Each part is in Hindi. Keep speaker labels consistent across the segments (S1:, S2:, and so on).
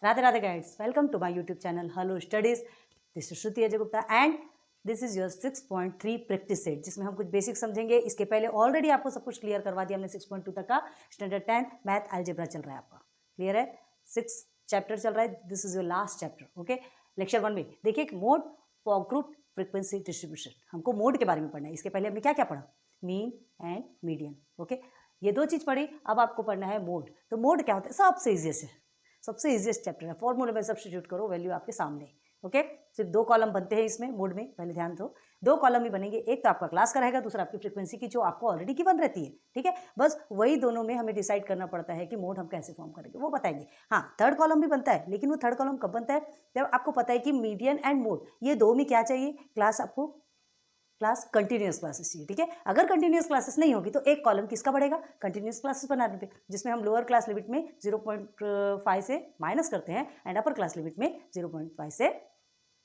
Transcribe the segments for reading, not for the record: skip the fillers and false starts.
S1: Radhe Radhe guides, welcome to my YouTube channel hello studies. This is Shruti Ajay Gupta and this is your 6.3 practice set, जिसमें हम कुछ बेसिक समझेंगे। इसके पहले ऑलरेडी आपको सब कुछ क्लियर करवा दिया हमने। 6.2 तक का स्टैंडर्ड 10 मैथ अलजेब्रा चल रहा है आपका, क्लियर है। 6 चैप्टर चल रहा है, this is your last chapter. Okay, lecture 1 में देखिए mode for group frequency distribution, हमको मोड के बारे में पढ़ना है। इसके पहले हमने क्या क्या पढ़ा? Mean and median. ओके, ये दो चीज़ पढ़ी, अब आपको पढ़ना है मोड। तो मोड क्या होता है? सबसे इजीएस्ट चैप्टर है। फॉर्मूले में सब्स्टिट्यूट करो, वैल्यू आपके सामने। ओके, सिर्फ 2 कॉलम बनते हैं इसमें मोड में, पहले ध्यान दो। 2 कॉलम ही बनेंगे, एक तो आपका क्लास का रहेगा, दूसरा आपकी फ्रीक्वेंसी की जो आपको ऑलरेडी गिवन रहती है। ठीक है, बस वही दोनों में हमें डिसाइड करना पड़ता है कि मोड हम कैसे फॉर्म करेंगे, वो बताएंगे। हाँ, थर्ड कॉलम भी बनता है, लेकिन वो थर्ड कॉलम कब बनता है? जब आपको पता है कि मीडियन एंड मोड ये दो में क्या चाहिए? क्लास आपको क्लास कंटिन्यूस क्लासेस चाहिए। ठीक है, अगर कंटिन्यूस क्लासेस नहीं होगी तो एक कॉलम किसका बढ़ेगा? कंटिन्यूस क्लासेस बनाने पे, जिसमें हम लोअर क्लास लिमिट में 0.5 से माइनस करते हैं एंड अपर क्लास लिमिट में 0.5 से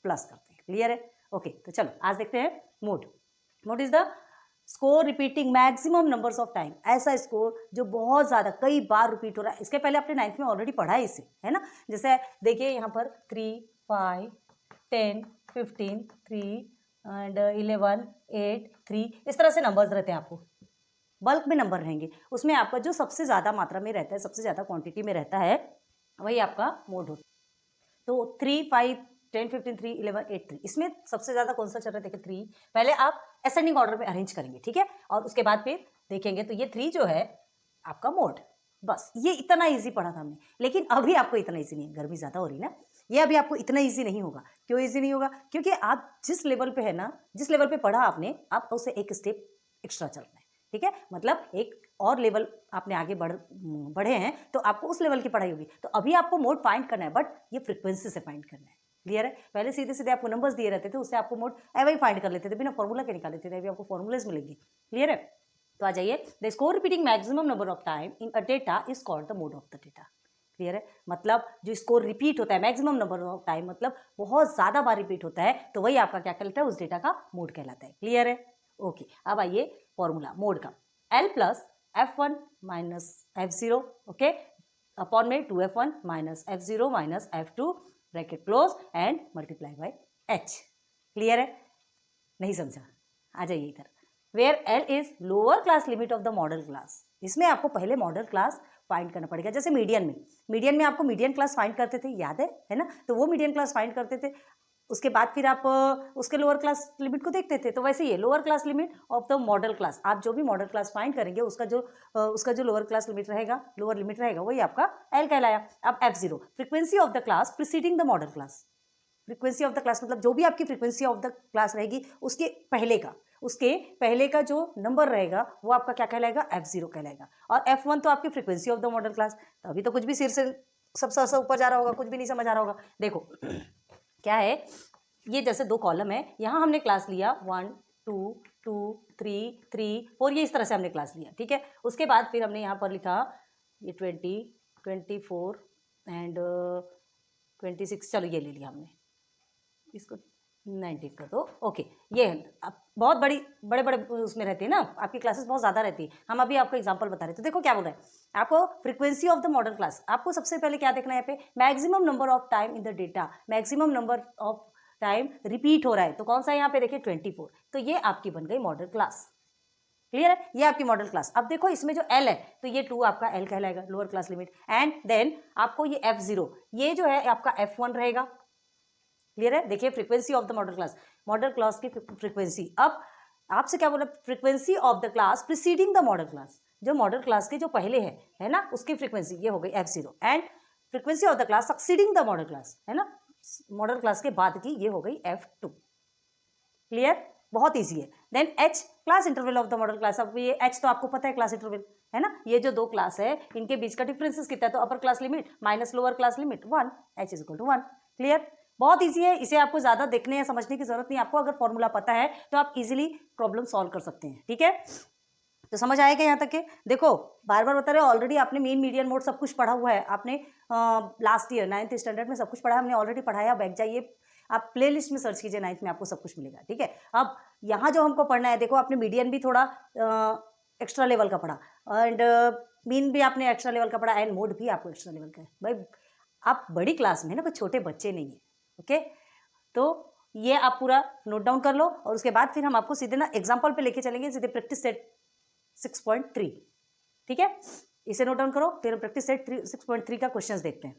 S1: प्लस करते हैं। क्लियर है? ओके, तो चलो आज देखते हैं mode. Mode is the score repeating maximum numbers of time, ऐसा स्कोर जो बहुत ज़्यादा कई बार रिपीट हो रहा है। इसके पहले आपने 9th में ऑलरेडी पढ़ा है इसे, है ना। जैसे देखिए यहाँ पर 3, 5, 10, 15, 3 एंड 11, 8, 3, इस तरह से नंबर्स रहते हैं। आपको बल्क में नंबर रहेंगे, उसमें आपका जो सबसे ज़्यादा मात्रा में रहता है, सबसे ज़्यादा क्वांटिटी में रहता है, वही आपका मोड होता है। तो 3, 5, 10, 15, 3, 11, 8, 3, इसमें सबसे ज़्यादा कौन सा चल रहा है? देखिए 3 पहले आप असेंडिंग ऑर्डर में अरेंज करेंगे, ठीक है, और उसके बाद फिर देखेंगे तो ये 3 जो है आपका मोड। बस ये इतना ईजी पढ़ा था हमने, लेकिन अभी आपको इतना ईजी नहीं है, गर्मी ज़्यादा हो रही ना, ये अभी आपको इतना ईजी नहीं होगा। क्यों ईजी नहीं होगा? क्योंकि आप जिस लेवल पे है ना, जिस लेवल पे पढ़ा आपने, आप उससे एक स्टेप एक्स्ट्रा चलना है। ठीक है, मतलब एक और लेवल आपने आगे बढ़े हैं, तो आपको उस लेवल की पढ़ाई होगी। तो अभी आपको मोड फाइंड करना है, बट ये फ्रीक्वेंसी से फाइंड करना है। क्लियर है? पहले सीधे सीधे आपको नंबर्स दिए रहते थे, उससे आपको मोड एवं ही फाइंड कर लेते थे, बिना फॉर्मूला के निकाल लेते थे। अभी आपको फॉर्मूलाज मिलेंगे। क्लियर है? तो आ जाइए, the score repeating maximum number of time in a data is called the mode of the data. Clear है? मतलब जो स्कोर रिपीट होता है मैक्सिमम नंबर ऑफ टाइम, मतलब बहुत ज़्यादा बार रिपीट होता है, तो वही आपका क्या कहलाता है? उस डेटा का मोड कहलाता है। क्लियर है? ओके, अब आइए फॉर्मूला मोड का। L plus F1 minus F0, okay, upon में 2F1 minus F0 minus F2 bracket close and multiply by H। Clear है? नहीं समझा? आ जाइए इधर। Where L is lower class limit of the modal class, इसमें आपको पहले मॉडल क्लास फाइंड करना पड़ेगा। जैसे मीडियन में आपको मीडियन क्लास फाइंड करते थे, याद है ना? तो वो मीडियन क्लास फाइंड करते थे, उसके बाद फिर आप उसके लोअर क्लास लिमिट को देखते थे। तो वैसे ये lower class limit of the modal class, आप जो भी मॉडल क्लास फाइंड करेंगे उसका जो लोअर क्लास लिमिट रहेगा, लोअर लिमिट रहेगा, वही आपका L कहलाया। अब F0 frequency of the class preceding the modal class, frequency of the class मतलब जो भी आपकी फ्रीक्वेंसी ऑफ द क्लास रहेगी उसके पहले का जो नंबर रहेगा वो आपका क्या कहलाएगा? F0 कहलाएगा। और F1 तो आपकी frequency of the modal class. तो अभी तो कुछ भी सिर से सबसे ऊपर जा रहा होगा, कुछ भी नहीं समझ आ रहा होगा। देखो क्या है, ये जैसे 2 कॉलम है, यहाँ हमने क्लास लिया 1, 2, 2, 3, 3, 4, ये इस तरह से हमने क्लास लिया। ठीक है, उसके बाद फिर हमने यहाँ पर लिखा ये 20, 24 एंड 26, चलो ये ले लिया हमने, इसको 19 कर दो। ओके, ये अब बहुत बड़े बड़े उसमें रहती है ना, आपकी क्लासेस बहुत ज़्यादा रहती है। हम अभी आपको एग्जांपल बता रहे थे। देखो क्या बोल रहे हैं आपको, frequency of the modal class. आपको सबसे पहले क्या देखना है यहाँ पे? Maximum number of time in the data, maximum number of time repeat हो रहा है, तो कौन सा यहाँ पे देखिए 24, तो ये आपकी बन गई मॉडल क्लास। क्लियर है? ये आपकी मॉडल क्लास। अब देखो इसमें जो L है, तो ये 2 आपका L कहलाएगा, lower class limit, and then आपको ये F0, ये जो है आपका F1 रहेगा। क्लियर है? देखिए frequency of the modal class की फ्रीक्वेंसी। अब आपसे क्या बोला? Frequency of the class preceding the modal class, जो मॉडल क्लास के जो पहले है ना, उसकी फ्रीक्वेंसी ये हो गई F0, and frequency of the class succeeding the modal class, है ना, मॉडल क्लास के बाद की, ये हो गई F2। क्लियर? बहुत ईजी है। Then H class interval of the modal class. अब ये H तो आपको पता है क्लास इंटरवल, है ना, ये जो 2 क्लास है इनके बीच का डिफरेंसेस कितना है? तो upper class limit minus lower class limit 1, H is equal to 1। Clear? बहुत ईजी है, इसे आपको ज़्यादा देखने या समझने की जरूरत नहीं। आपको अगर फॉर्मूला पता है तो आप इजीली प्रॉब्लम सॉल्व कर सकते हैं। ठीक है, तो समझ आएगा यहाँ तक के? देखो बार बार बता रहे हो, ऑलरेडी आपने मीन मीडियन मोड सब कुछ पढ़ा हुआ है। आपने लास्ट ईयर 9th स्टैंडर्ड में सब कुछ पढ़ा है, हमने ऑलरेडी पढ़ाया। बैक जाइए, आप प्लेलिस्ट में सर्च कीजिए, 9th में आपको सब कुछ मिलेगा। ठीक है, अब यहाँ जो हमको पढ़ना है, देखो आपने मीडियन भी थोड़ा एक्स्ट्रा लेवल का पढ़ा, एंड मीन भी आपने एक्स्ट्रा लेवल का पढ़ा, एंड मोड भी आपको एक्स्ट्रा लेवल का है। भाई आप बड़ी क्लास में ना, कोई छोटे बच्चे नहीं है। ओके, तो ये आप पूरा नोट डाउन कर लो और उसके बाद फिर हम आपको सीधे ना एग्जाम्पल पे लेके चलेंगे, सीधे प्रैक्टिस सेट 6.3। ठीक है, इसे नोट डाउन करो, फिर प्रैक्टिस सेट 6.3 का क्वेश्चंस देखते हैं।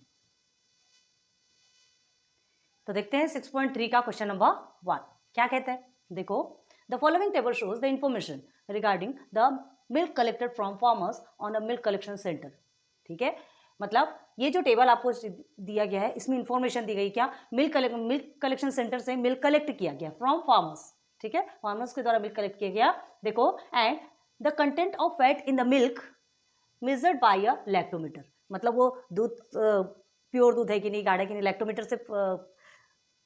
S1: तो देखते हैं 6.3 का क्वेश्चन नंबर 1 क्या कहता है। देखो, the following table shows the information regarding the milk collected from farmers on a milk collection centre. ठीक है, मतलब ये जो टेबल आपको दिया गया है इसमें इंफॉर्मेशन दी गई, क्या, मिल्क कलेक्शन सेंटर से मिल्क कलेक्ट किया गया फ्रॉम फार्मर्स। ठीक है, फार्मर्स के द्वारा मिल्क कलेक्ट किया गया। देखो, and the content of fat in the milk measured by a lactometer, मतलब वो दूध प्योर दूध है कि नहीं, गाढ़ा कि नहीं, लैक्टोमीटर से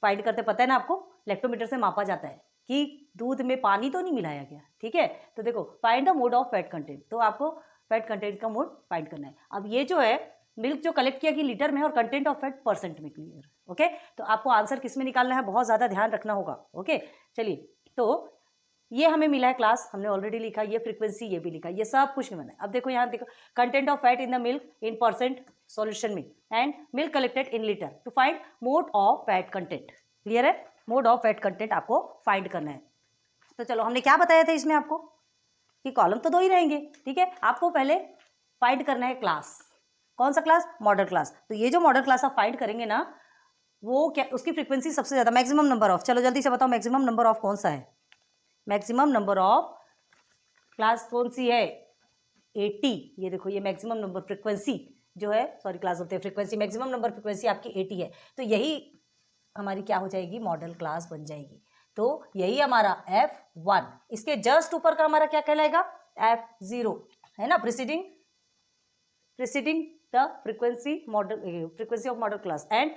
S1: फाइंड करते, पता है ना आपको, लैक्टोमीटर से मापा जाता है कि दूध में पानी तो नहीं मिलाया गया। ठीक है, तो देखो, find the mode of fat content, तो आपको फैट कंटेंट का मोड फाइंड करना है। अब ये जो है मिल्क जो कलेक्ट किया कि लीटर में है और कंटेंट ऑफ फैट परसेंट में क्लियर। ओके, तो आपको आंसर किस में निकालना है, बहुत ज़्यादा ध्यान रखना होगा। ओके, चलिए, तो ये हमें मिला है क्लास, हमने ऑलरेडी लिखा, ये फ्रीक्वेंसी ये भी लिखा, ये सब कुछ नहीं बना है। अब देखो यहाँ देखो, content of fat in the milk in percent solution में and milk collected in litre to find mode of fat content. Clear है, मोड ऑफ फैट कंटेंट आपको फाइंड करना है। तो चलो, हमने क्या बताया था इसमें आपको कि कॉलम तो 2 ही रहेंगे। ठीक है, आपको पहले फाइंड करना है क्लास, कौन सा क्लास, मॉडल क्लास। तो ये जो मॉडल क्लास आप फाइंड करेंगे ना, वो क्या, उसकी फ्रीक्वेंसी सबसे ज़्यादा, मैक्सिमम नंबर ऑफ, चलो जल्दी से बताओ मैक्सिमम नंबर ऑफ कौन सा है, मैक्सिमम नंबर ऑफ क्लास कौन सी है, 80। ये देखो, ये मैक्सिमम नंबर फ्रीक्वेंसी जो है, सॉरी क्लास होते हैं फ्रीक्वेंसी, मैक्सिमम नंबर फ्रीक्वेंसी आपकी 80 है। तो यही हमारी क्या हो जाएगी, मॉडल क्लास बन जाएगी। तो यही हमारा F1, इसके जस्ट ऊपर का हमारा क्या कहलाएगा, F0 है ना, preceding the frequency of model class and,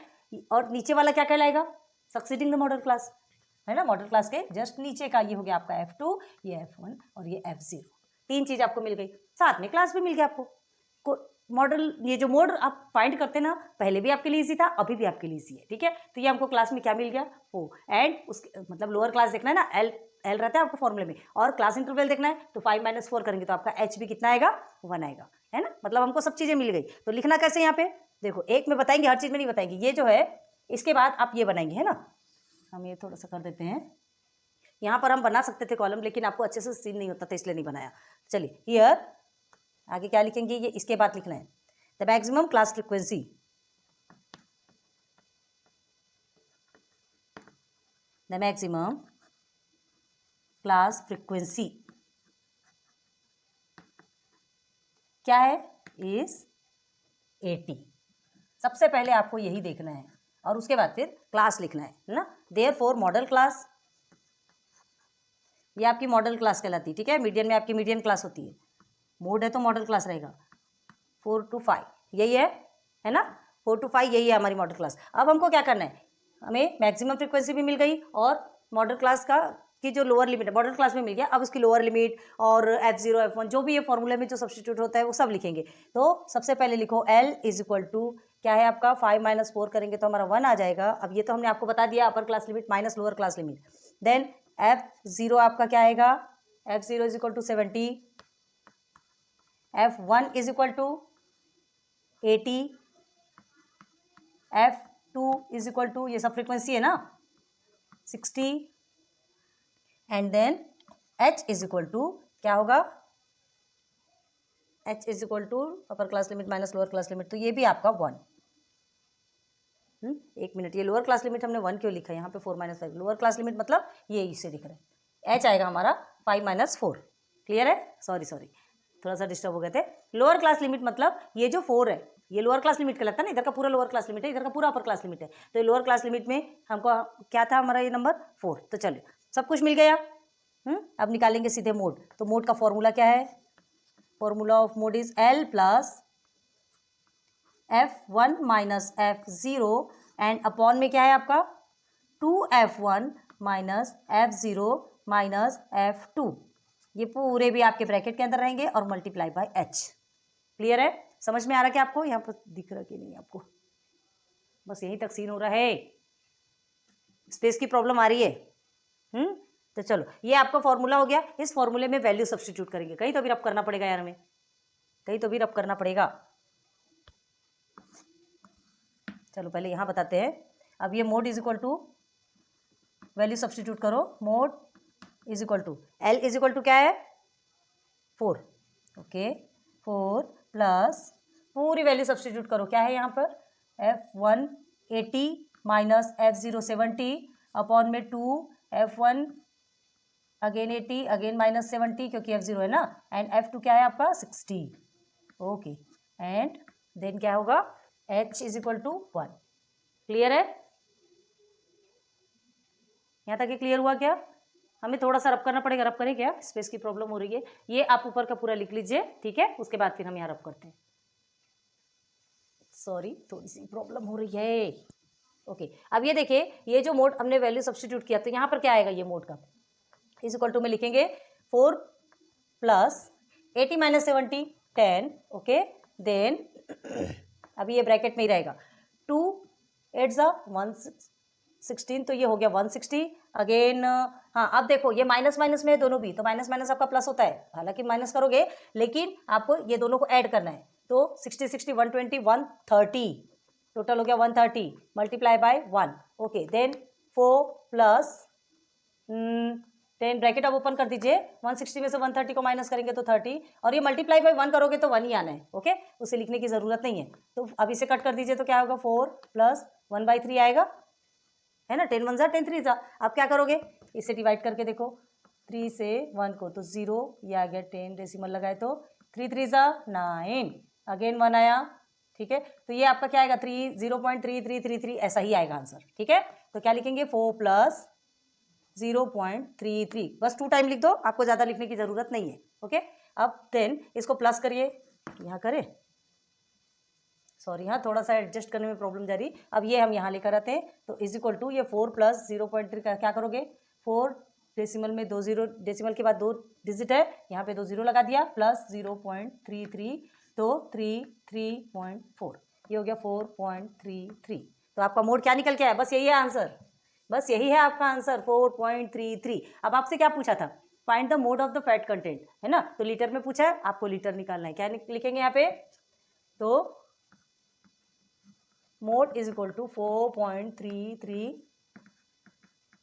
S1: और नीचे वाला क्या कहलाएगा, सक्सीडिंग द मॉडल क्लास, है ना। मॉडल क्लास के जस्ट नीचे का ये हो गया आपका F2, ये F1 और ये F0। 3 चीज आपको मिल गई, साथ में क्लास भी मिल गया आपको। मॉडल, ये जो मोड आप फाइंड करते ना, पहले भी आपके लिए इजी था, अभी भी आपके लिए इजी है। ठीक है, तो ये हमको क्लास में क्या मिल गया, वो, एंड उसके मतलब लोअर क्लास देखना है ना, एल रहता है आपको फॉर्मूले में, और क्लास इंटरवल देखना है तो 5 - 4 करेंगे तो आपका H भी कितना आएगा, 1 आएगा, है ना। मतलब हमको सब चीजें मिल गई। तो लिखना कैसे, यहाँ पे देखो, एक में बताएंगे, हर चीज में नहीं बताएंगे। ये जो है, इसके बाद आप ये बनाएंगे, है ना। हम ये थोड़ा सा कर देते हैं, यहाँ पर हम बना सकते थे कॉलम, लेकिन आपको अच्छे से सीन नहीं होता था, इसलिए नहीं बनाया। चलिए, हियर आगे क्या लिखेंगे, ये इसके बाद लिखना है, the maximum class frequency, the maximum class frequency क्या है, इज 80। सबसे पहले आपको यही देखना है और उसके बाद फिर क्लास लिखना है ना। देयरफॉर मॉडल क्लास, ये आपकी मॉडल क्लास कहलाती है। ठीक है, मीडियन में आपकी मीडियन क्लास होती है, मोड है तो मॉडल क्लास रहेगा। 4 to 5 यही है ना, 4 to 5 यही है हमारी मॉडल क्लास। अब हमको क्या करना है, हमें मैक्सिमम फ्रीक्वेंसी भी मिल गई और मॉडल क्लास का की जो लोअर लिमिट है मॉडल क्लास में मिल गया। अब उसकी लोअर लिमिट और F0 F1 जो भी ये फॉर्मूले में जो सब्स्टिट्यूट होता है वो सब लिखेंगे। तो सबसे पहले लिखो L = क्या है आपका, 5 - 4 करेंगे तो हमारा 1 आ जाएगा। अब ये तो हमने आपको बता दिया, upper class limit minus lower class limit. Then F0 आपका क्या आएगा, F0 = 70, F1 = 80, F2 = ये सब फ्रीक्वेंसी है ना 60, एंड देन H = क्या होगा, H = अपर class limit minus lower class limit, तो ये भी आपका 1। एक मिनट, ये लोअर क्लास लिमिट हमने 1 क्यों लिखा है यहाँ पे, 4 - 5 लोअर क्लास लिमिट मतलब ये इसे दिख रहा है, H आएगा हमारा 5 - 4। क्लियर है, सॉरी थोड़ा सा डिस्टर्ब हो गए थे। लोअर क्लास लिमिट मतलब ये जो 4 है ये लोअर क्लास लिमिट कहलाता है ना, इधर का पूरा लोअर क्लास लिमिट है, इधर का पूरा अपर क्लास लिमिट है। तो ये लोअर क्लास लिमिट में हमको क्या था, हमारा ये नंबर 4। तो चलिए, सब कुछ मिल गया। अब निकालेंगे सीधे मोड। तो मोड का फॉर्मूला क्या है, formula of mode is L + F1 - F0 and upon में क्या है आपका 2F1 - F0 - F2। ये पूरे भी आपके ब्रैकेट के अंदर रहेंगे और मल्टीप्लाई बाय H। क्लियर है, समझ में आ रहा है क्या आपको, यहाँ पर दिख रहा कि नहीं आपको, बस यहीं तक सीन हो रहा है, स्पेस की प्रॉब्लम आ रही है। तो चलो, ये आपका फॉर्मूला हो गया। इस फॉर्मूले में वैल्यू सब्स्टिट्यूट करेंगे, कहीं तो भी रब करना पड़ेगा यार, हमें कहीं तो भी रब करना पड़ेगा। चलो पहले यहाँ बताते हैं। अब ये mode is equal to, value substitute करो, mode is equal to L is equal to क्या है 4, ओके 4 प्लस पूरी वैल्यू सब्सटीट्यूट करो, क्या है यहाँ पर F1 80 माइनस F0 70 अपॉन में 2 F1 अगेन 80 अगेन माइनस 70 क्योंकि F0 है ना, एंड F2 क्या है आपका 60, ओके एंड देन क्या होगा H is equal to 1। Clear है? यहाँ तक ये क्लियर हुआ क्या? हमें थोड़ा सा रब करना पड़ेगा, रब करें क्या, स्पेस की प्रॉब्लम हो रही है, ये आप ऊपर का पूरा लिख लीजिए, ठीक है, उसके बाद फिर हम यहाँ रब करते हैं। सॉरी थोड़ी सी प्रॉब्लम हो रही है, ओके अब ये देखिए, ये जो मोड हमने वैल्यू सब्सटीट्यूट किया तो यहाँ पर क्या आएगा, ये मोड का इज इक्वल टू में लिखेंगे 4 प्लस 80 माइनस 70 10, ओके देन अभी ये ब्रैकेट में ही रहेगा 2 8 ज़ा 116, तो ये हो गया 160 अगेन। हाँ अब देखो ये माइनस माइनस में है दोनों भी, तो माइनस माइनस आपका प्लस होता है, हालांकि माइनस करोगे लेकिन आपको ये दोनों को ऐड करना है, तो 60 60 120 130 टोटल हो गया 130 multiply by 1, okay then 4 plus 10 bracket अब ओपन कर दीजिए, 160 में से 130 को माइनस करेंगे तो 30 और ये मल्टीप्लाई बाय 1 करोगे तो 1 ही आना है, ओके उसे लिखने की ज़रूरत नहीं है। तो अब इसे कट कर दीजिए तो क्या होगा 4 प्लस 1/3 आएगा, है ना, 10 1 ज़ा 10 3 ज़ा। अब क्या करोगे, इसे डिवाइड करके देखो 3 से 1 को तो 0, ये आ गया 10 डेसिमल लगाए तो 3 3 ज़ा 9 अगेन 1 आया, ठीक है, तो ये आपका क्या आएगा 0.3333 ऐसा ही आएगा आंसर, ठीक है। तो क्या लिखेंगे 4 प्लस 0.33, बस 2 टाइम लिख दो, आपको ज़्यादा लिखने की ज़रूरत नहीं है, ओके। अब देन इसको प्लस करिए, यहाँ करें, सॉरी यहाँ थोड़ा सा एडजस्ट करने में प्रॉब्लम जा रही। अब ये हम यहाँ लेकर आते हैं, तो इज इक्वल टू ये 4 प्लस 0.3 का क्या करोगे, 4 डेसिमल में 2 0, डेसिमल के बाद 2 डिजिट है, यहाँ पे 2 0 लगा दिया, प्लस 0.33 तो 3.4, ये हो गया 4.33। तो आपका मोड क्या निकल के आया, बस यही है आंसर, बस यही है आपका आंसर 4.33। अब आपसे क्या पूछा था, find the mode of the fat content, है ना, तो लीटर में पूछा है, आपको लीटर निकालना है, क्या लिखेंगे यहाँ पे, तो mode is equal to 4.33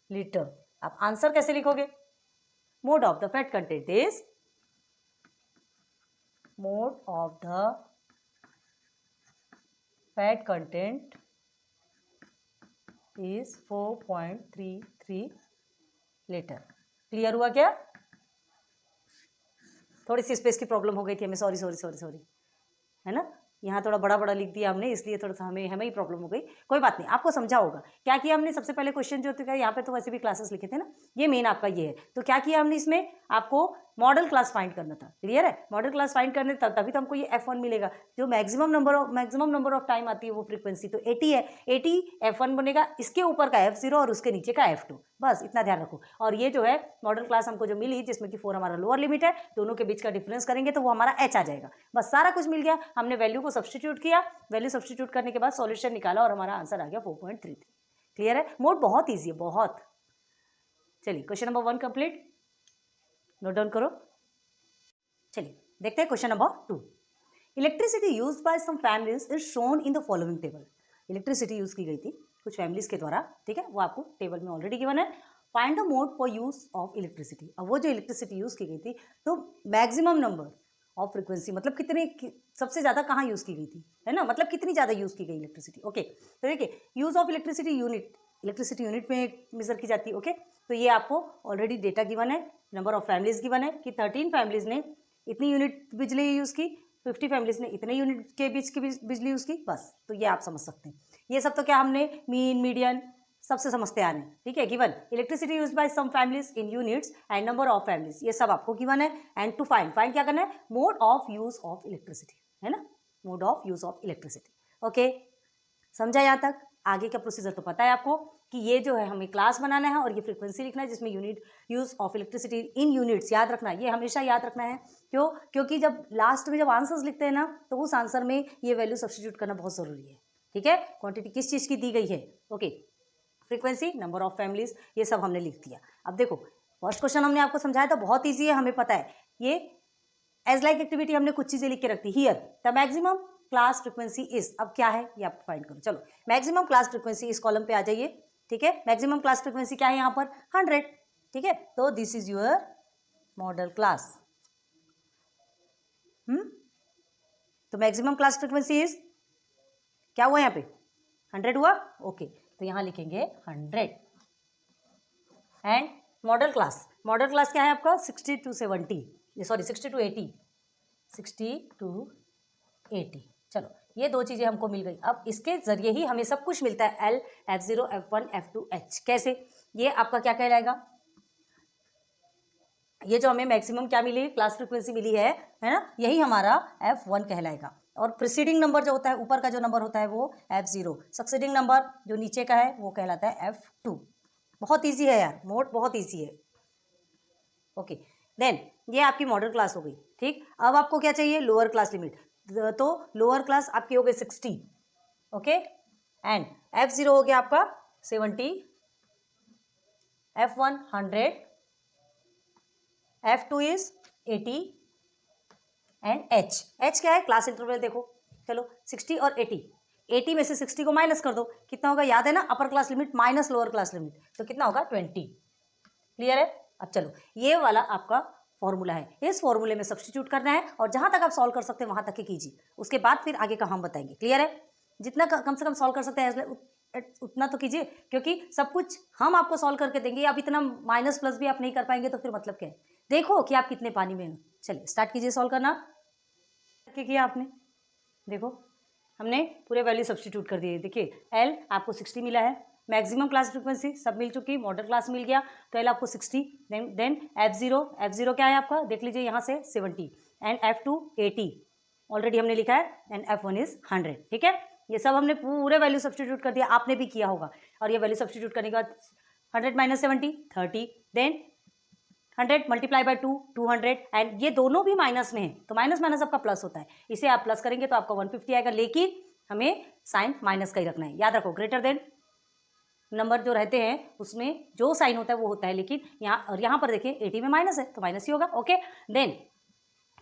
S1: litre. आप आंसर कैसे लिखोगे, mode of the fat content is, mode of the fat content is 4.33 litre. Clear हुआ क्या? थोड़ी सी स्पेस की प्रॉब्लम हो गई थी हमें, सॉरी सॉरी सॉरी सॉरी, है ना, यहाँ थोड़ा बड़ा बड़ा लिख दिया हमने, इसलिए थोड़ा सा हमें ही प्रॉब्लम हो गई, कोई बात नहीं, आपको समझा होगा। क्या किया हमने, सबसे पहले क्वेश्चन जो था, यहाँ पे तो वैसे भी क्लासेस लिखे थे ना, ये मेन आपका ये है, तो क्या किया हमने इसमें, आपको मॉडल क्लास फाइंड करना था, क्लियर है, मॉडल क्लास फाइंड करने तभी तो हमको ये F1 मिलेगा, जो मैक्सिमम नंबर ऑफ टाइम आती है वो फ्रीक्वेंसी तो 80 है, 80 F1 बनेगा, इसके ऊपर का F0 और उसके नीचे का F2, बस इतना ध्यान रखो। और ये जो है मॉडल क्लास हमको जो मिली, जिसमें कि 4 हमारा लोअर लिमिट है, दोनों के बीच का डिफरेंस करेंगे तो वो हमारा H आ जाएगा, बस सारा कुछ मिल गया। हमने वैल्यू को सब्सटीट्यूट किया, वैल्यू सब्सटीट्यूट करने के बाद सॉल्यूशन निकाला और हमारा आंसर आ गया 4.33। क्लियर है, मोड बहुत ईजी है, बहुत। चलिए question number 1 complete, note down करो। चलिए देखते हैं question number 2। Electricity use by some families is shown in the following table. Electricity use की गई थी कुछ फैमिलीज के द्वारा, ठीक है, वो आपको टेबल में ऑलरेडी गिवन है। Find the mode for use of electricity. अब वो जो इलेक्ट्रिसिटी यूज की गई थी, तो मैक्सिमम नंबर ऑफ फ्रीक्वेंसी, मतलब कितने, सबसे ज़्यादा कहाँ यूज़ की गई थी, है ना, मतलब कितनी ज़्यादा यूज़ की गई इलेक्ट्रिसिटी, ओके। तो देखिए use of electricity unit, electricity unit में मेजर की जाती है, ओके। तो ये आपको ऑलरेडी डेटा गिवन है, नंबर ऑफ फैमिलीज गिवन है कि 13 फैमिलीज ने इतनी यूनिट बिजली यूज़ की, 50 फैमिलीज ने इतने यूनिट के बीच की बिजली यूज़ की, बस। तो ये आप समझ सकते हैं, ये सब तो क्या हमने मीन मीडियन सबसे समझते आ रहे हैं, ठीक है। Given electricity use by some families in units and number of families, ये सब आपको गिवन है। एंड टू फाइंड क्या करना है, mode of use of electricity, है ना, mode of use of electricity, okay. समझा यहाँ तक? आगे का प्रोसीजर तो पता है आपको कि ये जो है हमें क्लास बनाना है और ये फ्रीक्वेंसी लिखना है, जिसमें unit use of electricity in units याद रखना है, ये हमेशा याद रखना है। क्यों? क्योंकि जब लास्ट में जब आंसर्स लिखते हैं ना, तो उस आंसर में ये वैल्यू सब्सटीट्यूट करना बहुत ज़रूरी है, ठीक है। क्वांटिटी किस चीज़ की दी गई है, okay, frequency, number of families, ये सब हमने लिख दिया। अब देखो फर्स्ट क्वेश्चन हमने आपको समझाया था, बहुत ईजी है, हमें पता है। ये एज लाइक एक्टिविटी हमने कुछ चीज़ें लिख के रख दी। Here the maximum class frequency is, अब क्या है ये आप फाइंड करो। चलो मैक्सिमम क्लास फ्रीक्वेंसी इस कॉलम पे आ जाइए, ठीक है। मैक्सिमम क्लास फ्रीक्वेंसी क्या है यहाँ पर 100, ठीक है। तो this is your model class. तो मैक्सिमम क्लास फ्रीक्वेंसी इज क्या हुआ यहाँ पे 100 हुआ, ओके। तो यहाँ लिखेंगे 100 एंड मॉडल क्लास क्या है आपका 60 to 70, सॉरी 60 to 80, 60 to 80। चलो ये दो चीज़ें हमको मिल गई। अब इसके जरिए ही हमें सब कुछ मिलता है L, F0, F1, F2, H। कैसे, ये आपका क्या कहलाएगा, ये जो हमें मैक्सिमम क्या मिली क्लास फ्रीक्वेंसी मिली है ना, यही हमारा F1 कहलाएगा। और प्रीसीडिंग नंबर जो होता है, ऊपर का जो नंबर होता है वो F0, सक्सीडिंग नंबर जो नीचे का है वो कहलाता है F2। बहुत इजी है यार, मोड बहुत इजी है, ओके। देन ये आपकी मॉडल क्लास हो गई, ठीक। अब आपको क्या चाहिए, लोअर क्लास लिमिट। तो लोअर क्लास आपकी हो गई 60, ओके। एंड F0 हो गया आपका 70, F1 100, F2 is 80 and H क्या है क्लास इंटरवल। देखो चलो 60 और 80 में से 60 को माइनस कर दो, कितना होगा याद है ना, अपर class limit minus lower class limit, तो कितना होगा 20। क्लियर है। अब चलो ये वाला आपका फॉर्मूला है, इस फॉर्मूले में सब्स्टिट्यूट करना है और जहां तक आप सॉल्व कर सकते हैं वहां तक ही कीजिए, उसके बाद फिर आगे का हम बताएंगे। क्लियर है, जितना कम से कम सॉल्व कर सकते हैं उतना तो कीजिए, क्योंकि सब कुछ हम आपको सॉल्व करके देंगे। आप इतना माइनस प्लस भी आप नहीं कर पाएंगे तो फिर मतलब क्या है, देखो कि आप कितने पानी में हो। चलिए स्टार्ट कीजिए सॉल्व करना। क्या किया आपने, देखो हमने पूरे वैल्यू सब्स्टिट्यूट कर दिए। देखिए L आपको 60 मिला है, मैक्सिमम क्लास फ्रीक्वेंसी सब मिल चुकी, मॉडल क्लास मिल गया, तो L आपको 60, देन F0 क्या है आपका देख लीजिए यहाँ से 70 एंड F2 80 ऑलरेडी हमने लिखा है एंड F1 इज 100, ठीक है। ये सब हमने पूरे वैल्यू सब्स्टिट्यूट कर दिया, आपने भी किया होगा। और ये वैल्यू सब्स्टिट्यूट करने के बाद 100 minus 70 30, then 100 multiply by 2 200 and ये दोनों भी माइनस में है, तो माइनस माइनस आपका प्लस होता है, इसे आप प्लस करेंगे तो आपका 150 आएगा, लेकिन हमें साइन माइनस का ही रखना है। याद रखो ग्रेटर देन नंबर जो रहते हैं उसमें जो साइन होता है वो होता है, लेकिन यहाँ पर देखिए 80 में माइनस है तो माइनस ही होगा, ओके। देन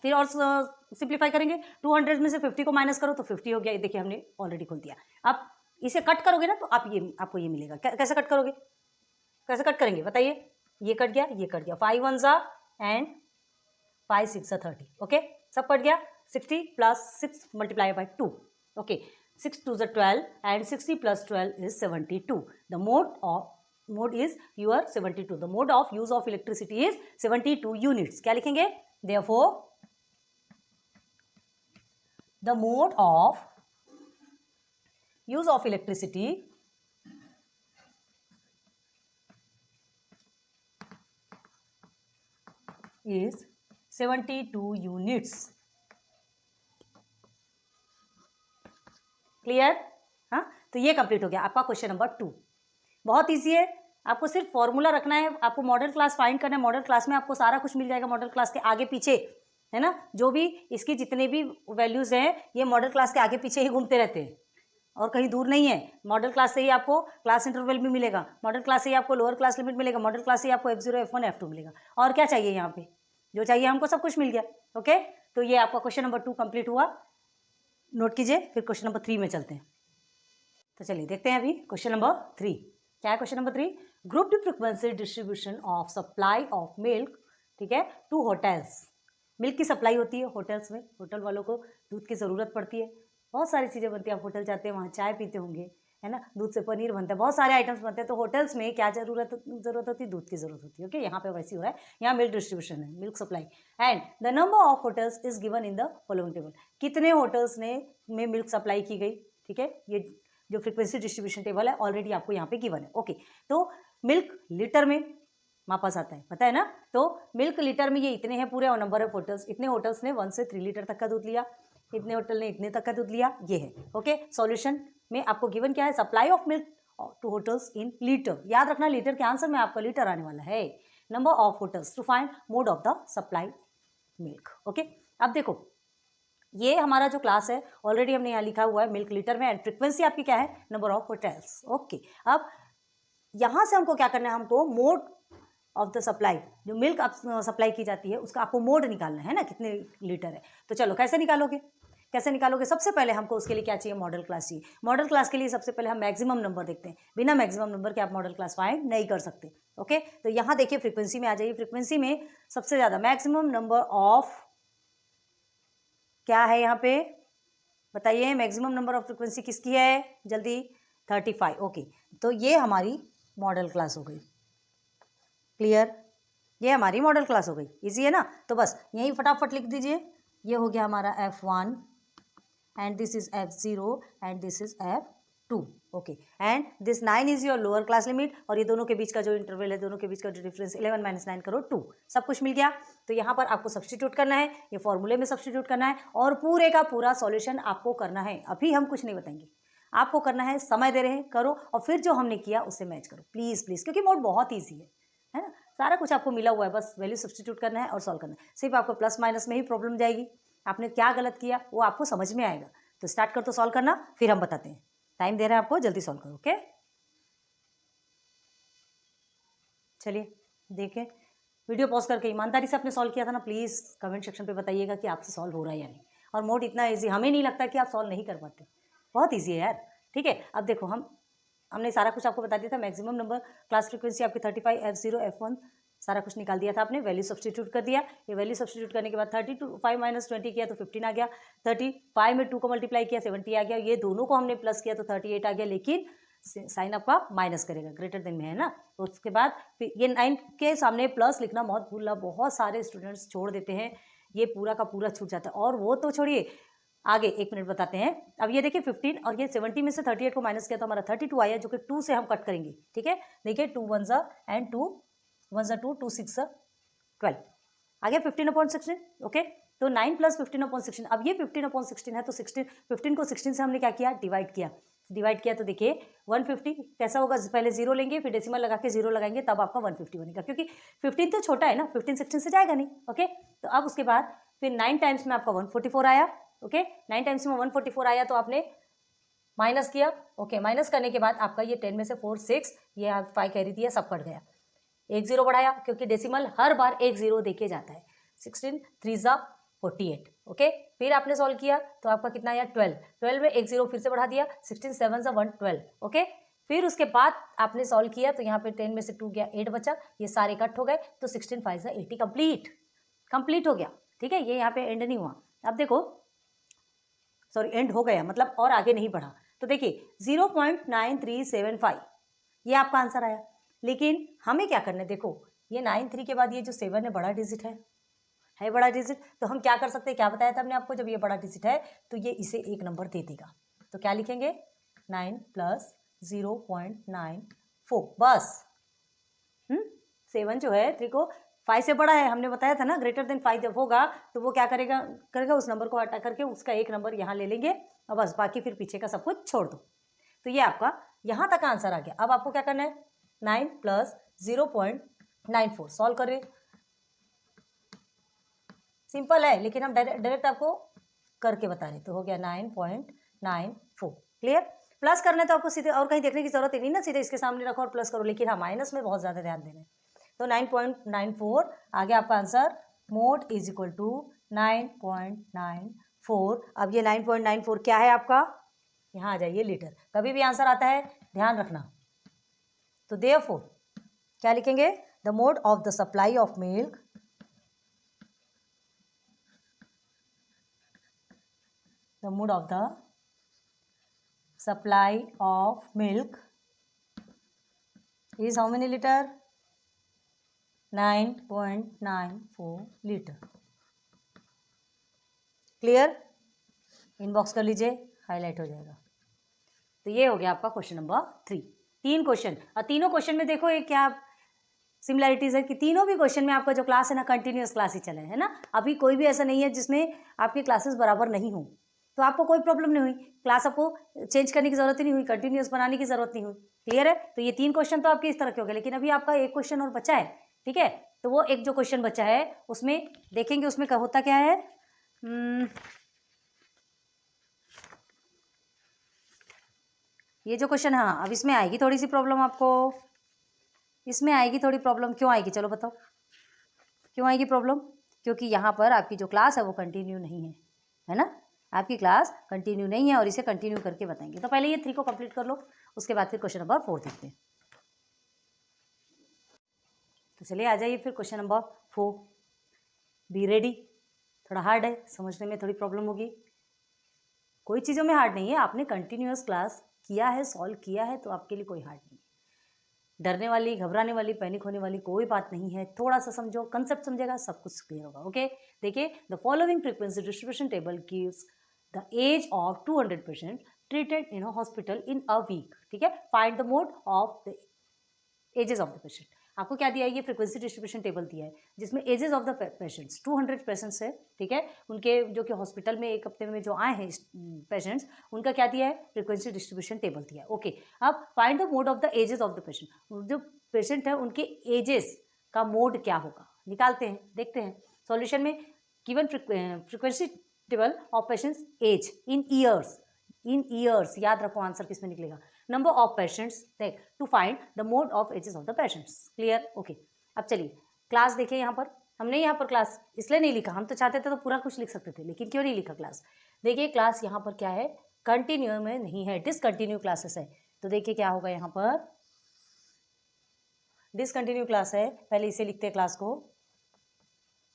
S1: फिर और सिंप्लीफाई करेंगे, 200 में से 50 को माइनस करो तो 50 हो गया, ये देखिए हमने ऑलरेडी खोल दिया। अब इसे कट करोगे ना तो आपको ये मिलेगा। कैसे कट करोगे, कैसे कट करेंगे बताइए, ये कट गया, ये कट गया, 5 1 एंड 5 6 30, ओके सब कट गया। 60 plus 6 multiply by 2, okay 6 2 12 and 60 plus 12 is 72। The mode is your 72, the mode of use of electricity is 72 units. क्या लिखेंगे, therefore the mode of use of electricity is 72 units. Clear, हाँ तो ये कंप्लीट हो गया आपका क्वेश्चन नंबर 2। बहुत इजी है, आपको सिर्फ फॉर्मूला रखना है, आपको मॉडल क्लास फाइंड करना है। मॉडल क्लास में आपको सारा कुछ मिल जाएगा, मॉडल क्लास के आगे पीछे है ना, जो भी इसकी जितने भी वैल्यूज हैं ये मॉडल क्लास के आगे पीछे ही घूमते रहते हैं और कहीं दूर नहीं है। मॉडल क्लास से ही आपको क्लास इंटरवल भी मिलेगा, मॉडल क्लास से ही आपको लोअर क्लास लिमिट मिलेगा, मॉडल क्लास से ही आपको F0 F1 F2 मिलेगा। और क्या चाहिए, यहाँ पे जो चाहिए हमको सब कुछ मिल गया, ओके। तो ये आपका क्वेश्चन नंबर 2 कंप्लीट हुआ, नोट कीजिए। फिर क्वेश्चन नंबर 3 में चलते हैं। तो चलिए देखते हैं अभी क्वेश्चन नंबर 3 क्या है। Question number 3, group the frequency distribution of supply of milk, ठीक है, टू होटल्स। मिल्क की सप्लाई होती है होटल्स में, होटल वालों को दूध की ज़रूरत पड़ती है, बहुत सारी चीज़ें बनती है। आप होटल जाते हैं वहाँ चाय पीते होंगे है ना, दूध से पनीर बनता है, बहुत सारे आइटम्स बनते हैं। तो होटल्स में क्या ज़रूरत होती है, दूध की ज़रूरत होती है, ओके। यहाँ पे वैसे हो रहा है, यहाँ मिल्क डिस्ट्रीब्यूशन है, milk supply and the number of hotels is given in the following table. कितने होटल्स में मिल्क सप्लाई की गई, ठीक है, ये जो फ्रीक्वेंसी डिस्ट्रीब्यूशन टेबल है ऑलरेडी आपको यहाँ पे गिवन है, ओके। तो मिल्क लीटर में मापा जाता है, पता है ना। तो मिल्क लीटर में ये इतने हैं पूरे, और नंबर ऑफ होटल्स, इतने होटल्स ने 1 से 3 लीटर तक का दूध लिया, इतने होटल ने इतने तक का दूध लिया, ये है, ओके। सॉल्यूशन में आपको गिवन क्या है, supply of milk to hotels in litre. याद रखना लीटर के आंसर में आपका लीटर आने वाला है। Number of hotels to find mode of the supply milk, okay. अब देखो ये हमारा जो क्लास है ऑलरेडी हमने यहाँ लिखा हुआ है मिल्क लीटर में, एंड फ्रीक्वेंसी आपकी क्या है, नंबर ऑफ होटल्स, ओके। अब यहाँ से हमको क्या करना है, हमको मोड ऑफ द सप्लाई, जो मिल्क सप्लाई की जाती है उसका आपको मोड निकालना है ना, कितने लीटर है। तो चलो कैसे निकालोगे, कैसे निकालोगे? सबसे पहले हमको उसके लिए क्या चाहिए? मॉडल क्लास चाहिए। मॉडल क्लास के लिए सबसे पहले हम मैक्सिमम नंबर देखते हैं, बिना मैक्सिमम नंबर के आप मॉडल क्लास फाइंड नहीं कर सकते। ओके, तो यहाँ देखिए फ्रीक्वेंसी में आ जाइए। फ्रीक्वेंसी में सबसे ज़्यादा मैक्सिमम नंबर ऑफ क्या है यहाँ पे बताइए? मैक्सिमम नंबर ऑफ फ्रीक्वेंसी किसकी है? जल्दी 35। ओके, तो ये हमारी मॉडल क्लास हो गई। क्लियर? ये हमारी मॉडल क्लास हो गई। इजी है ना? तो बस यही फटाफट लिख दीजिए। ये हो गया हमारा F1 and this is F0 and this is F2। Okay, and this 9 is your lower class limit, और ये दोनों के बीच का जो इंटरवल है, दोनों के बीच का जो डिफरेंस 11 - 9 करो 2, सब कुछ मिल गया। तो यहाँ पर आपको सब्सटीट्यूट करना है, ये फॉर्मूले में सब्सटीट्यूट करना है, और पूरे का पूरा सॉल्यूशन आपको करना है। अभी हम कुछ नहीं बताएंगे, आपको करना है, समय दे रहे हैं, करो, और फिर जो हमने किया उससे मैच करो प्लीज़ प्लीज़, क्योंकि मोड बहुत ईजी है ना? सारा कुछ आपको मिला हुआ है, बस वैल्यू सब्सटीट्यूट करना है और सॉल्व करना है। सिर्फ आपको प्लस माइनस में ही प्रॉब्लम जाएगी, आपने क्या गलत किया वो आपको समझ में आएगा। तो स्टार्ट कर तो सॉल्व करना, फिर हम बताते हैं। टाइम दे रहे हैं आपको, जल्दी सॉल्व करो। ओके, चलिए देखें। वीडियो पॉज करके ईमानदारी से आपने सॉल्व किया था ना? प्लीज़ कमेंट सेक्शन पे बताइएगा कि आपसे सॉल्व हो रहा है या नहीं। और मोड इतना ईजी, हमें नहीं लगता कि आप सॉल्व नहीं कर पाते, बहुत ईजी है यार। ठीक है, अब देखो हमने सारा कुछ आपको बता दिया था। मैक्सिमम नंबर क्लास फ्रीक्वेंसी आपकी 35, F0 F1 सारा कुछ निकाल दिया था आपने, वैल्यू सब्सटीट्यूट कर दिया। ये वैल्यू सब्सटीट्यूट करने के बाद 35 - 20 किया तो 15 आ गया। 35 में 2 को मल्टीप्लाई किया 70 आ गया। ये दोनों को हमने प्लस किया तो 38 आ गया, लेकिन साइन आपका माइनस करेगा, ग्रेटर देन में है ना। तो उसके बाद ये 9 के सामने प्लस लिखना मत भूलना, बहुत सारे स्टूडेंट्स छोड़ देते हैं, ये पूरा का पूरा छूट जाता है। और वो तो छोड़िए, आगे 1 मिनट बताते हैं। अब ये देखिए 15 और ये 70 में से 38 को माइनस किया तो हमारा 32 आया, जो कि 2 से हम कट करेंगे। ठीक है, देखिए 2 1 ज़ा एंड 2 1 ज़ा 2, 2 6 ज़ा 12 आ गया 15/16। ओके, तो 9 + 15/16। अब ये 15/16 है तो 15 को 16 से हमने क्या किया? डिवाइड किया। डिवाइड किया तो देखिए 150 कैसा होगा? पहले 0 लेंगे, फिर डेसिमल लगा के 0 लगाएंगे, तब आपका 150 बनेगा, क्योंकि 15 तो छोटा है ना, 15 16 से जाएगा नहीं। ओके, तो अब उसके बाद फिर 9 टाइम्स में आपका 144 आया। ओके, 9 टाइम्स में 144 आया तो आपने माइनस किया। ओके, माइनस करने के बाद आपका ये 10 में से 4 6, ये आप 5 कैरी दिया, सब कट गया। एक 0 बढ़ाया, क्योंकि डेसिमल हर बार एक 0 देके जाता है। 16 3 ज़ा 48। ओके, फिर आपने सॉल्व किया तो आपका कितना आया? 12। 12 में एक 0 फिर से बढ़ा दिया, 16 7 ज़ा 112। ओके, फिर उसके बाद आपने सॉल्व किया तो यहाँ पे 10 में से 2 गया, 8 बचा, ये सारे कट हो गए, तो 16 5 ज़ा 80 कंप्लीट हो गया। ठीक है, ये यहाँ पे एंड नहीं हुआ। अब देखो, सॉरी एंड हो गया मतलब और आगे नहीं बढ़ा। तो देखिए 0.9375 ये आपका आंसर आया। लेकिन हमें क्या करना है? देखो ये 93 के बाद ये जो 7 है बड़ा डिजिट है बड़ा डिजिट, तो हम क्या कर सकते हैं? क्या बताया था हमने आपको? जब ये बड़ा डिजिट है तो ये इसे एक नंबर दे देगा। तो क्या लिखेंगे? 9 + 0.94 बस। 7 जो है 3 को 5 से बड़ा है, हमने बताया था ना, ग्रेटर देन 5 जब होगा तो वो क्या करेगा उस नंबर को हटा करके उसका एक नंबर यहाँ ले लेंगे, और बस बाकी फिर पीछे का सब कुछ छोड़ दो। तो ये आपका यहाँ तक आंसर आ गया। अब आपको क्या करना है? 9 + 0.94 सॉल्व करें। सिंपल है, लेकिन हम डायरेक्ट आपको करके बता रहे। तो हो गया 9.94। क्लियर? प्लस करना है तो आपको सीधे और कहीं देखने की जरूरत ही नहीं ना, सीधे इसके सामने रखो और प्लस करो, लेकिन हाँ माइनस में बहुत ज़्यादा ध्यान देना है। तो 9.94 आ गया आपका answer. Mode is equal to 9.94। अब ये 9.94 क्या है आपका? यहाँ आ जाइए लीटर। कभी भी आंसर आता है ध्यान रखना। तो देयरफॉर क्या लिखेंगे? The mode of the supply of milk is how many liter? 9.94 litre. Clear? Inbox कर लीजिए, हाईलाइट हो जाएगा। तो ये हो गया आपका क्वेश्चन नंबर 3। 3 क्वेश्चन, और तीनों क्वेश्चन में देखो एक क्या सिमिलैरिटीज है कि तीनों भी क्वेश्चन में आपका जो क्लास है ना कंटिन्यूअस क्लास ही चला है ना। अभी कोई भी ऐसा नहीं है जिसमें आपकी क्लासेस बराबर नहीं हो, तो आपको कोई प्रॉब्लम नहीं हुई, क्लास आपको चेंज करने की जरूरत ही नहीं हुई, कंटिन्यूअस बनाने की जरूरत नहीं हुई। क्लियर है? तो ये 3 क्वेश्चन तो आपके इस तरह के हो गए, लेकिन अभी आपका एक क्वेश्चन और बचा है। ठीक है, तो वो एक जो क्वेश्चन बचा है उसमें देखेंगे उसमें होता क्या है। ये जो क्वेश्चन, हाँ अब इसमें आएगी थोड़ी सी प्रॉब्लम आपको, इसमें आएगी थोड़ी प्रॉब्लम। क्यों आएगी? चलो बताओ क्यों आएगी प्रॉब्लम? क्योंकि यहाँ पर आपकी जो क्लास है वो कंटिन्यू नहीं है ना। आपकी क्लास कंटिन्यू नहीं है और इसे कंटिन्यू करके बताएंगे। तो पहले ये 3 को कंप्लीट कर लो, उसके बाद फिर क्वेश्चन नंबर 4 देखते हैं। तो चलिए आ जाइए फिर क्वेश्चन नंबर 4। Be ready. थोड़ा हार्ड है, समझने में थोड़ी प्रॉब्लम होगी। कोई चीज़ों में हार्ड नहीं है, आपने कंटिन्यूअस क्लास किया है, सॉल्व किया है, तो आपके लिए कोई हार्ड नहीं है। डरने वाली, घबराने वाली, पैनिक होने वाली कोई बात नहीं है। थोड़ा सा समझो, कंसेप्ट समझेगा, सब कुछ क्लियर होगा। ओके, देखिए, the following frequency distribution table gives the age of 200 patient treated in a hospital in a week. ठीक है, find the mode of the ages of the patient. आपको क्या दिया है? ये फ्रीक्वेंसी डिस्ट्रीब्यूशन टेबल दिया है जिसमें ages of the patients 200 patients है। ठीक है, उनके जो कि हॉस्पिटल में एक हफ्ते में जो आए हैं पेशेंट्स, उनका क्या दिया है? फ्रीक्वेंसी डिस्ट्रीब्यूशन टेबल दिया है। ओके, अब find the mode of the ages of the patient. जो पेशेंट है उनके एजेस का मोड क्या होगा, निकालते हैं, देखते हैं। सॉल्यूशन में given frequency table of patients age in years, in years याद रखो, आंसर किसमें निकलेगा? नंबर ऑफ पेशेंट्स देख to find the mode of ages of the patients. Clear? Okay, अब चलिए क्लास देखिए। यहाँ पर हमने यहाँ पर क्लास इसलिए नहीं लिखा, हम तो चाहते थे तो पूरा कुछ लिख सकते थे, लेकिन क्यों नहीं लिखा क्लास? देखिए क्लास यहाँ पर क्या है? कंटिन्यू में नहीं है, डिसकंटिन्यू क्लासेस है। तो देखिए क्या होगा यहाँ पर? डिसकंटिन्यू क्लास है। पहले इसे लिखते हैं क्लास को,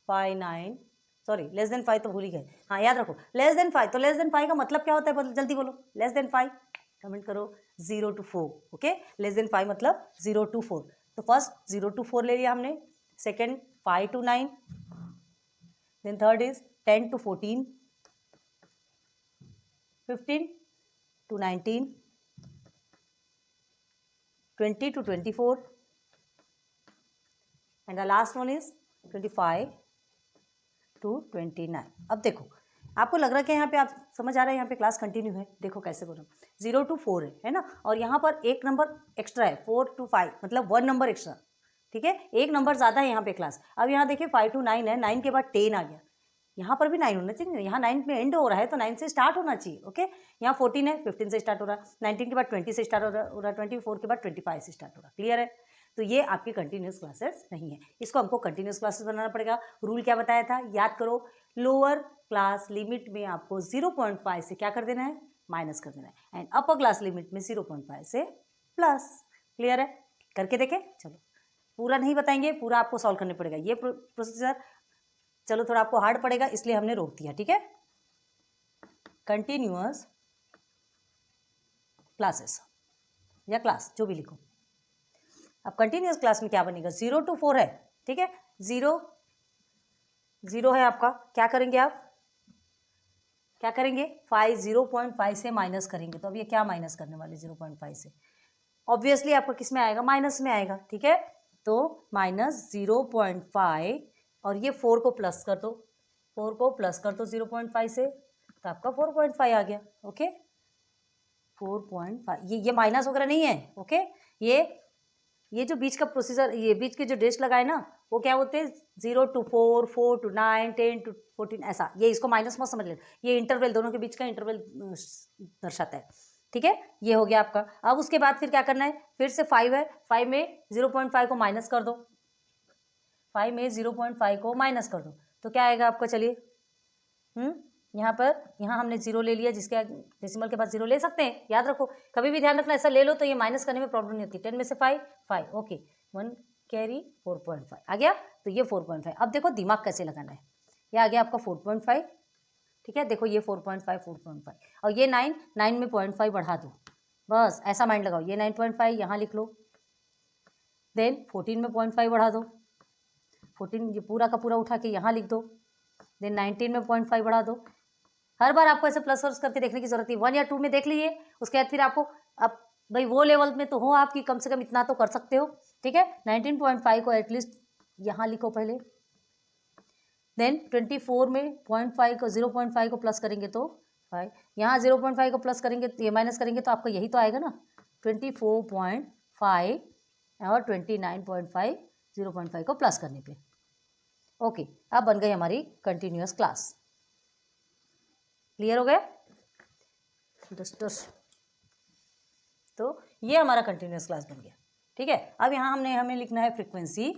S1: 5 9 सॉरी लेस देन 5 तो भूल ही गए। हाँ याद रखो, लेस देन 5। तो लेस देन 5 का मतलब क्या होता है? जल्दी बोलो, लेस देन 5 कमेंट करो। 0 to 4। ओके, लेस देन 5 मतलब 0 to 4। तो फर्स्ट 0 to 4 ले लिया हमने, second 5 to 9, then third is 10 to 14, 15 to 19, 20 to 24 and the last one is 25 to 29। अब देखो, आपको लग रहा है कि यहाँ पे आप समझ आ रहा है, यहाँ पे क्लास कंटिन्यू है। देखो कैसे बोलो, 0 to 4 है ना, और यहाँ पर एक नंबर एक्स्ट्रा है, 4 to 5 मतलब 1 नंबर एक्स्ट्रा। ठीक है, एक नंबर ज़्यादा है यहाँ पे क्लास। अब यहाँ देखिए 5 to 9 है, 9 के बाद 10 आ गया। यहाँ पर भी 9 होना चाहिए, यहाँ 9 में एंड हो रहा है तो 9 से स्टार्ट होना चाहिए। ओके, यहाँ 14 है, 15 से स्टार्ट हो रहा है, 19 के बाद 20 से स्टार्ट हो रहा है, 24 के बाद 25 से स्टार्ट हो रहा है। क्लियर है? तो ये आपकी कंटिन्यूस क्लासेस नहीं है, इसको हमको कंटिन्यूस क्लासेस बनाना पड़ेगा। रूल क्या बताया था, याद करो। लोअर क्लास लिमिट में आपको 0.5 से क्या कर देना है? माइनस कर देना है, एंड अपर क्लास लिमिट में 0.5 से प्लस। क्लियर है? करके देखें। चलो, पूरा नहीं बताएंगे, पूरा आपको सॉल्व करने पड़ेगा ये प्रोसीजर। चलो, थोड़ा आपको हार्ड पड़ेगा इसलिए हमने रोक दिया। ठीक है, कंटिन्यूअस क्लासेस या क्लास जो भी लिखो। अब कंटिन्यूअस क्लास में क्या बनेगा? 0 to 4 है। ठीक है, 0 है आपका, क्या करेंगे आप? क्या करेंगे? 5 0.5 से माइनस करेंगे। तो अब ये क्या माइनस करने वाले 0.5 से? ऑब्वियसली आपका किस में आएगा? माइनस में आएगा। ठीक है, तो माइनस 0.5 और ये 4 को प्लस कर दो, 4 को प्लस कर दो 0.5 से, तो आपका 4.5 आ गया। ओके, 4.5 ये माइनस वगैरह नहीं है। ओके, ये जो बीच का प्रोसीजर, ये बीच के जो डेट्स लगाए ना, वो क्या होते हैं? 0 to 4, 4 to 9, 10 to 14 ऐसा। ये इसको माइनस मत समझ लेना, ये इंटरवल, दोनों के बीच का इंटरवल दर्शाता है। ठीक है, ये हो गया आपका। अब उसके बाद फिर क्या करना है? फिर से 5 है, 5 में 0.5 को माइनस कर दो, 5 में 0.5 को माइनस कर दो, तो क्या आएगा आपका? चलिए, यहाँ हमने 0 ले लिया, जिसके डेसिमल के बाद 0 ले सकते हैं। याद रखो, कभी भी ध्यान रखना, ऐसा ले लो तो ये माइनस करने में प्रॉब्लम नहीं होती। 10 में से 5 ओके, 1 कैरी 4.5 आ गया, तो ये 4.5। अब देखो दिमाग कैसे लगाना है। ये आ गया आपका 4.5। ठीक है, देखो ये 4.5 और ये 9 में 0.5 बढ़ा दो, बस ऐसा माइंड लगाओ। ये 9.5 यहाँ लिख लो, देन 14 में 0.5 बढ़ा दो, 14 ये पूरा का पूरा उठा के यहाँ लिख दो, देन 19 में 0.5 बढ़ा दो। हर बार आपको ऐसे प्लस वर्स करके देखने की जरूरत है। 1 या 2 में देख लीजिए, उसके बाद फिर आपको, अब भाई वो लेवल में तो हो आपकी, कम से कम इतना तो कर सकते हो। ठीक है, 19.5 को एटलीस्ट यहाँ लिखो पहले, देन 24 में 0.5 को 0.5 को प्लस करेंगे तो 5, यहाँ 0.5 को प्लस करेंगे, ये माइनस करेंगे तो आपको यही तो आएगा ना, 24.5 और 29.5 0.5 को प्लस करने पे। ओके, अब बन गई हमारी कंटिन्यूअस क्लास। क्लियर हो गया? तो ये हमारा कंटिन्यूअस क्लास बन गया। ठीक है, अब यहाँ हमें लिखना है फ्रीक्वेंसी।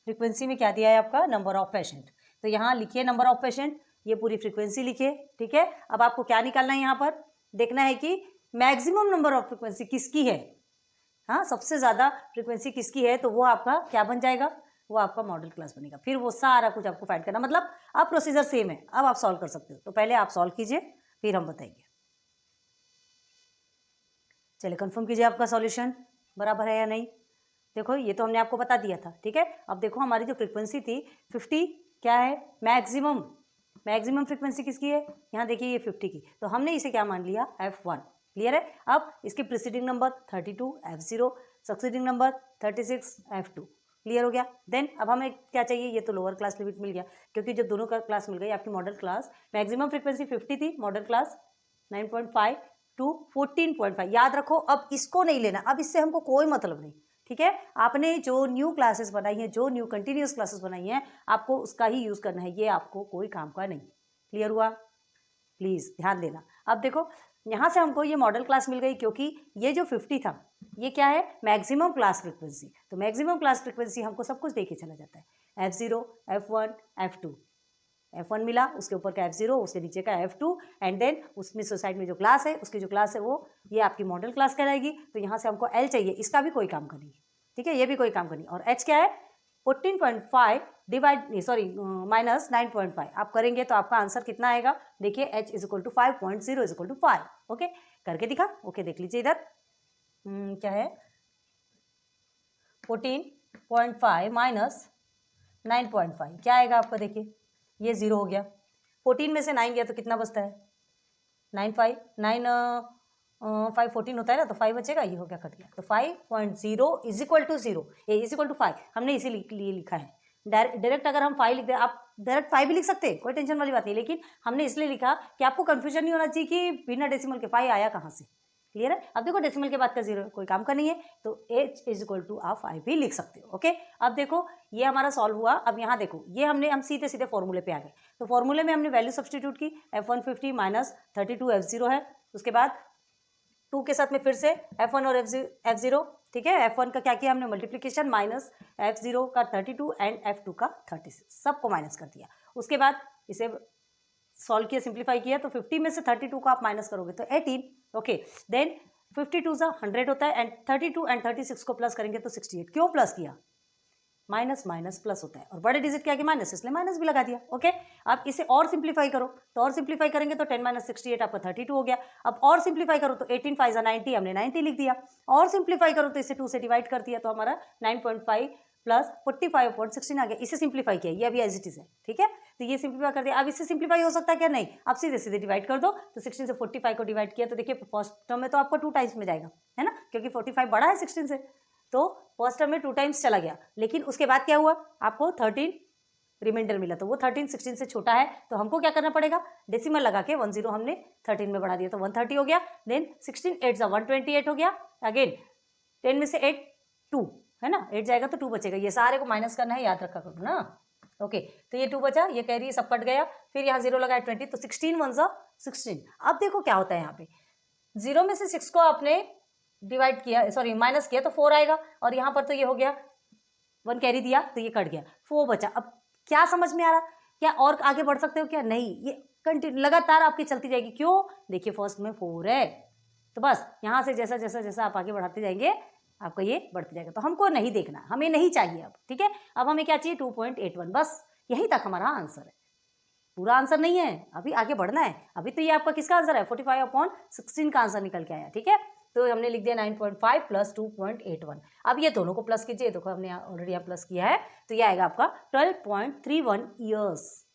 S1: फ्रीक्वेंसी में क्या दिया है आपका? Number of patient. तो यहाँ लिखिए नंबर ऑफ पेशेंट, ये पूरी फ्रीक्वेंसी लिखिए, ठीक है। अब आपको क्या निकालना है, यहाँ पर देखना है कि मैक्सिमम नंबर ऑफ फ्रीक्वेंसी किसकी है, हाँ, सबसे ज़्यादा फ्रीक्वेंसी किसकी है, तो वो आपका क्या बन जाएगा, वो आपका मॉडल क्लास बनेगा। फिर वो सारा कुछ आपको फाइंड करना, मतलब अब प्रोसीजर सेम है, अब आप सॉल्व कर सकते हो। तो पहले आप सॉल्व कीजिए, फिर हम बताएंगे। चलिए कंफर्म कीजिए आपका सॉल्यूशन बराबर है या नहीं। देखो ये तो हमने आपको बता दिया था, ठीक है। अब देखो हमारी जो फ्रीक्वेंसी थी 50 क्या है, मैक्सिमम फ्रीक्वेंसी किसकी है, यहाँ देखिए ये 50 की, तो हमने इसे क्या मान लिया, F1। क्लियर है। अब इसके preceding number 32 F0, succeeding number 36 F2। Clear हो गया। देन अब हमें क्या चाहिए, ये तो लोअर क्लास लिमिट मिल गया, क्योंकि जब दोनों का क्लास मिल गई, आपकी मॉडल क्लास मैक्सिमम फ्रीक्वेंसी 50 थी, मॉडल क्लास 9.5 टू 14.5। याद रखो, अब इसको नहीं लेना, अब इससे हमको कोई मतलब नहीं, ठीक है। आपने जो न्यू क्लासेस बनाई हैं, जो न्यू कंटिन्यूस क्लासेस बनाई हैं, आपको उसका ही यूज़ करना है, ये आपको कोई काम का नहीं। क्लियर हुआ, प्लीज़ ध्यान देना। अब देखो यहाँ से हमको ये मॉडल क्लास मिल गई, क्योंकि ये जो 50 था ये क्या है, मैक्सिमम क्लास फ्रीक्वेंसी। तो मैक्सिमम क्लास फ्रीक्वेंसी हमको सब कुछ देके चला जाता है, F0, F1, F2। F1 मिला, उसके ऊपर का F0, उसके नीचे का F2, एंड देन उसमें सोसाइटी में जो क्लास है, उसकी जो क्लास है वो ये आपकी मॉडल क्लास कहलाएगी। तो यहाँ से हमको L चाहिए, इसका भी कोई काम का नहीं, ठीक है, ये भी कोई काम का नहीं। और H क्या है, 14.5 डिवाइड माइनस 9.5 आप करेंगे तो आपका आंसर कितना आएगा, देखिए H is equal to 5.0 is equal to 5। Okay, करके दिखा, ओके देख लीजिए इधर क्या है, 14.5 माइनस 9.5 क्या आएगा आपका, देखिए ये 0 हो गया, 14 में से 9 गया तो कितना बचता है, 9 5 14 होता है ना, तो 5 बचेगा, ये हो गया, कट गया। तो 5.0 इज इक्वल टू 0, ये इज इक्वल टू 5 हमने इसीलिए लिखा है। डायरेक्ट अगर हम 5 लिख दे, आप डायरेक्ट 5 भी लिख सकते हैं, कोई टेंशन वाली बात नहीं, लेकिन हमने इसलिए लिखा कि आपको कंफ्यूजन नहीं होना चाहिए कि बिना डेसिमल के 5 आया कहाँ से। क्लियर है। अब देखो डेसिमल के बाद का 0 कोई काम का नहीं है, तो H इज इक्वल टू आप 5 भी लिख सकते हो। ओके, अब देखो ये हमारा सॉल्व हुआ। अब यहाँ देखो ये हम सीधे सीधे फॉर्मूले पे आ गए। तो फॉर्मूले में हमने वैल्यू सब्सटीट्यूट की, F150 माइनस 32 F0 है, उसके बाद 2 के साथ में फिर से F1 और F0, ठीक है। F1 का क्या किया हमने, मल्टीप्लीकेशन, माइनस F0 का 32 एंड F2 का 36, सबको माइनस कर दिया। उसके बाद इसे सॉल्व किया, सिंप्लीफाई किया, तो 50 में से 32 को आप माइनस करोगे तो 18। ओके, देन 52 सा 100 होता है, एंड 32 एंड 36 को प्लस करेंगे तो 68। क्यों प्लस किया, माइनस माइनस प्लस होता है, और बड़े डिजिट क्या किया, माइनस, इसलिए माइनस भी लगा दिया। ओके, अब इसे और सिंप्लीफाई करो, तो और सिंप्लीफाई करेंगे तो 10 माइनस 68 आपका 32 हो गया। अब और सिंप्लीफाई करो तो 18 5 90, हमने 90 लिख दिया। और सिंप्लीफाई करो तो इसे 2 से डिवाइड कर दिया, तो हमारा 9.5 प्लस 45.16 आ गया। इसे सिंप्लीफाई किया, ये अभी एज इट इज है, ठीक है। तो ये सिंप्लीफाई कर दिया। अब इससे सिंप्लीफाई हो सकता है क्या, नहीं, आप सीधे सीधे डिवाइड कर दो। तो 16 से 45 को डिवाइड किया तो देखिए फर्स्ट टर्म में तो आपको 2 टाइम्स में जाएगा, है ना, क्योंकि 45 बड़ा है 16 से, तो फर्स्ट टर्म में 2 टाइम्स चला गया। लेकिन उसके बाद क्या हुआ, आपको 13 रिमाइंडर मिला, तो वो 13 16 से छोटा है, तो हमको क्या करना पड़ेगा, डेसिमल लगा के 10 हमने 13 में बढ़ा दिया, तो 130 हो गया। देन 16 8 जा 128 हो गया। अगेन 10 में से 8 2 है ना, 8 जाएगा तो 2 बचेगा, ये सारे को माइनस करना है, याद रखा करो ना। ओके, तो ये 2 बचा, ये कह रही है सब कट गया, फिर यहाँ 0 लगाया 20, तो 16 1 जा 16। अब देखो क्या होता है, यहाँ पे 0 में से 6 को आपने डिवाइड किया, सॉरी माइनस किया, तो 4 आएगा, और यहाँ पर तो ये हो गया 1 कैरी दिया तो ये कट गया, 4 बचा। अब क्या समझ में आ रहा, क्या और आगे बढ़ सकते हो क्या, नहीं, ये कंटिन्यू लगातार आपकी चलती जाएगी। क्यों, देखिए फर्स्ट में 4 है, तो बस यहाँ से जैसा जैसा जैसा आप आगे बढ़ाते जाएंगे आपका ये बढ़ते जाएगा। तो हमको नहीं देखना, हमें नहीं चाहिए अब, ठीक है। अब हमें क्या चाहिए, 2.81, बस यहीं तक हमारा आंसर है, पूरा आंसर नहीं है, अभी आगे बढ़ना है। अभी तो ये आपका किसका आंसर है, 45/16 का आंसर निकल के आया, ठीक है। तो हमने लिख दिया 9.5 प्लस 2.81। अब ये दोनों को प्लस कीजिए, देखो हमने ऑलरेडी यहाँ प्लस किया है, तो ये आएगा आपका 12.31 ईयर्स।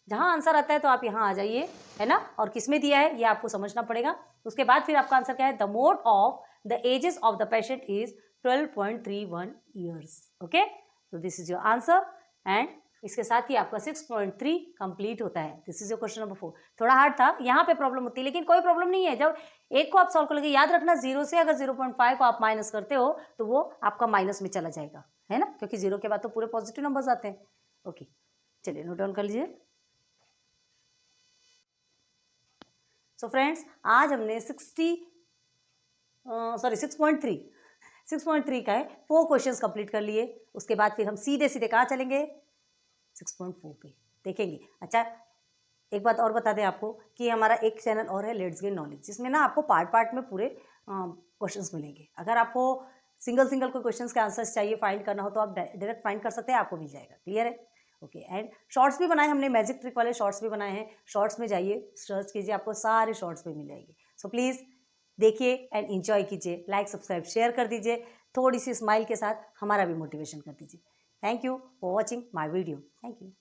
S1: जहाँ आंसर आता है तो आप यहाँ आ जाइए, है ना, और किसमें दिया है ये आपको समझना पड़ेगा। उसके बाद फिर आपका आंसर क्या है, the mode of the ages of the patient is 12.31 years. Okay, तो this is your answer, and इसके साथ ही आपका 6.3 कंप्लीट होता है। This is your question number 4। थोड़ा हार्ड था, यहाँ पे प्रॉब्लम होती है, लेकिन कोई प्रॉब्लम नहीं है। जब एक को आप सॉल्व करोगे, याद रखना 0 से अगर 0.5 को आप माइनस करते हो तो वो आपका माइनस में चला जाएगा, है ना, क्योंकि 0 के बाद तो पूरे पॉजिटिव नंबर्स आते हैं। ओके, चलिए नोट डाउन कर लीजिए। सो फ्रेंड्स, आज हमने 6.3 का है 4 क्वेश्चंस कंप्लीट कर लिए। उसके बाद फिर हम सीधे सीधे कहाँ चलेंगे, 6.4 पे देखेंगे। अच्छा, एक बात और बता दें आपको कि हमारा एक चैनल और है लेट्स गेन नॉलेज, जिसमें ना आपको पार्ट पार्ट में पूरे क्वेश्चंस मिलेंगे। अगर आपको सिंगल सिंगल कोई क्वेश्चंस के आंसर्स चाहिए फाइंड करना हो तो आप डायरेक्ट फाइंड कर सकते हैं, आपको मिल जाएगा। क्लियर है? ओके। एंड शॉर्ट्स भी बनाए हमने, मैजिक ट्रिक वाले शॉर्ट्स भी बनाए हैं। शॉर्ट्स में जाइए, सर्च कीजिए, आपको सारे शॉर्ट्स भी मिल जाएंगे। सो प्लीज़ देखिए एंड इंजॉय कीजिए। लाइक सब्सक्राइब शेयर कर दीजिए, थोड़ी सी स्माइल के साथ हमारा भी मोटिवेशन कर दीजिए। Thank you for watching my video. Thank you.